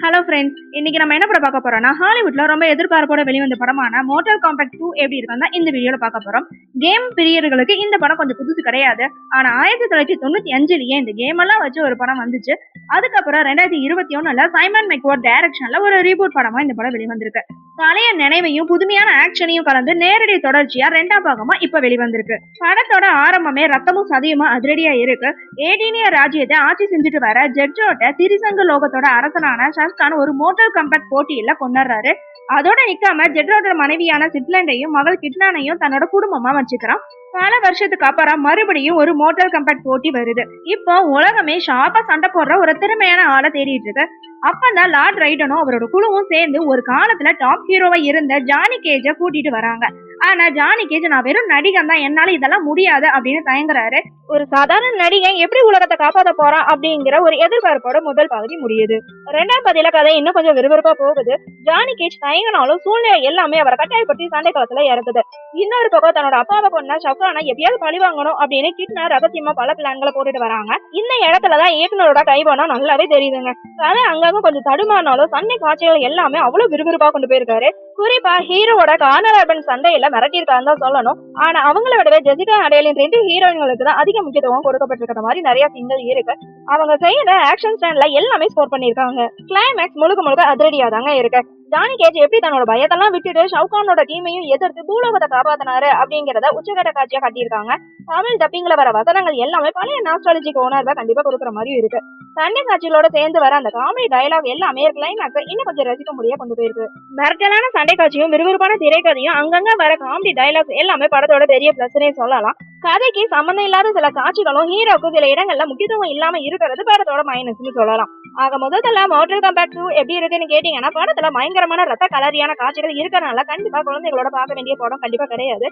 Hello friends, இன்னைக்கு நம்ம என்ன படம் பார்க்க போறோம்னா ஹாலிவுட்ல ரொம்ப எதிர்பார்ப்போட வெளிவந்த படமான மோட்டார் காம்பேக்ட் 2 எப்படி இருக்குன்னு இந்த வீடியோல பார்க்க போறோம். கேம் பிரியர்களுக்கு இந்த படம் கொஞ்சம் புதுசு கிடையாது. ஆனா 1995லயே இந்த கேம் எல்லாம் வச்சு ஒரு படம் வந்துச்சு. அதுக்கப்புறம் 2021ல சைமன் மெக்வார்ட் டைரக்ஷன்ல ஒரு ரீபூட் படமா இந்த படம் வெளிவந்திருக்கு. பழைய நினைவையும் புதுமையான ஆக்ஷனையும் கலந்து நேரடி தொடர்ச்சியா 2ஆம் பாகமா இப்ப வெளிவந்திருக்கு. படத்தோட ஆரம்பமே ரத்தமும் சதியுமா அதிரடியா இருக்கு. ஏடினிய ராஜ்யத்தை ஆட்சி செஞ்சுட்டு வர ஜெட்ஜோட்ட திரிசங்க லோகத்தோட அரசனான ஷர்கான் ஒரு மோட்டார் காம்பேக்ட் போட்டியில கொண்டாடுறாரு. அதோட நிக்காம ஜெட்ரோட மனைவியான சிட்லண்டையும் மகள் கிட்னானையும் தன்னோட குடும்பமா வச்சுக்கிறான். பல வருஷத்துக்கு அப்புறம் மறுபடியும் ஒரு மோட்டார் காம்பேக்ட் போட்டி வருது. இப்போ உலகமே ஷாப்பா சண்டை போடுற ஒரு திறமையான ஆளை தேடிட்டு இருக்கு. அப்பதான் லார்ட் ரைடனும் அவரோட குழுவும் சேர்ந்து ஒரு காலத்துல டாப் ஹீரோவா இருந்த ஜானி கேஜ கூட்டிட்டு வராங்க. ஆனா ஜானி கேஜ் நான் வெறும் நடிகன் தான், என்னால இதெல்லாம் முடியாது அப்படின்னு தயங்குறாரு. ஒரு சாதாரண நடிகன் எப்படி உலகத்தை காப்பாற்ற போறான் அப்படிங்கிற ஒரு எதிர்பார்ப்போட முதல் பகுதி முடியுது. 2ஆம் பகுதியில கதை இன்னும் கொஞ்சம் விறுவிறுப்பா போகுது. ஜானி கேஜ் தயங்கினாலும் சூழ்நிலை எல்லாமே அவரை கட்டாயப்படுத்தி சண்டை காலத்துல இறக்குது. இன்னொரு பக்கம் தன்னோட அப்பாவை கொண்ட ஷவுகானை எப்படியாவது பழி வாங்கணும் அப்படின்னு கிட்னா ரகசியமா பல பிளான்களை போட்டுட்டு வராங்க. இந்த இடத்துலதான் இயக்குனரோட கைபோனா நல்லாவே தெரியுதுங்க. கதை அங்கங்க கொஞ்சம் தடுமாறினாலும் சண்டை காட்சிகள் எல்லாமே அவ்வளவு விறுவிறுப்பா கொண்டு போயிருக்காரு. குறிப்பா ஹீரோவோட கார்னர் அர்பன் சண்டையில மிரட்டியிருக்கான்னு தான் சொல்லணும். ஆனா அவங்கள விடவே ஜெசிகா அடேலின் 2 ஹீரோயின்களுக்கு தான் அதிக முக்கியத்துவம் கொடுக்கப்பட்டிருக்கிற மாதிரி நிறைய சீன்கள் இருக்கு. அவங்க செய்யற ஆக்ஷன் ஸ்டாண்ட்ல எல்லாமே ஸ்கோர் பண்ணிருக்காங்க. கிளைமேக்ஸ் முழுக்க அதிரடியா தாங்க இருக்கு. ஜானி கேஜ் எப்படி தன்னோட பயத்தெல்லாம் விட்டுட்டு ஷவுகானோட டீமையும் எதிர்த்து பூலோகத்தை காப்பாத்தினாரு அப்படிங்கறத உச்சகட்ட காட்சியா காட்டியிருக்காங்க. தமிழ் டப்பிங்ல வர வசனங்கள் எல்லாமே பழைய நாஸ்டாலஜிக் உணர்வை கண்டிப்பா கொடுக்குற மாதிரி இருக்கு. சண்டை காட்சிகளோட சேர்ந்து வர அந்த காமெடி டயலாக் எல்லாமே கிளைமேக்ஸ் இன்னும் கொஞ்சம் ரசிக்க முடிய கொண்டு போயிருக்கு. மிரட்டலான சண்டை காட்சியும் விறுவிறுப்பான திரைக்கதையும் அங்கங்க வர காமெடி டயலாக்ஸ் எல்லாமே படத்தோட பெரிய பிளஸ்னே சொல்லலாம். கதைக்கு சம்பந்தம் இல்லாத சில காட்சிகளும் ஹீரோக்கு சில இடங்கள்ல முக்கியத்துவம் இல்லாம இருக்கிறது படத்தோட மைனஸ்னு சொல்லலாம். ஆக முதல்ல மோட்டார் காம்பேக்ட் 2 எப்படி இருக்குன்னு கேட்டீங்கன்னா படத்துல பயங்கரமான ரத்த கலரியான காட்சிகள் இருக்கறனால கண்டிப்பா குழந்தைகளோட பார்க்க வேண்டிய படம் கண்டிப்பா கிடையாது.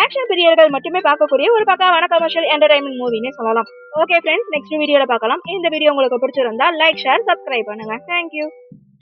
ஆக்ஷன் பிரியர்கள் மட்டுமே பார்க்கக்கூடிய ஒரு பக்காவான கமர்ஷியல் என்டர்டைன்மெண்ட் மூவினே சொல்லலாம். ஓகே ஃப்ரெண்ட்ஸ், நெக்ஸ்ட் வீடியோல பார்க்கலாம். இந்த வீடியோ உங்களுக்கு பிடிச்சிருந்தா லைக், ஷேர், சப்ஸ்கிரைப் பண்ணுங்க. தேங்க்யூ.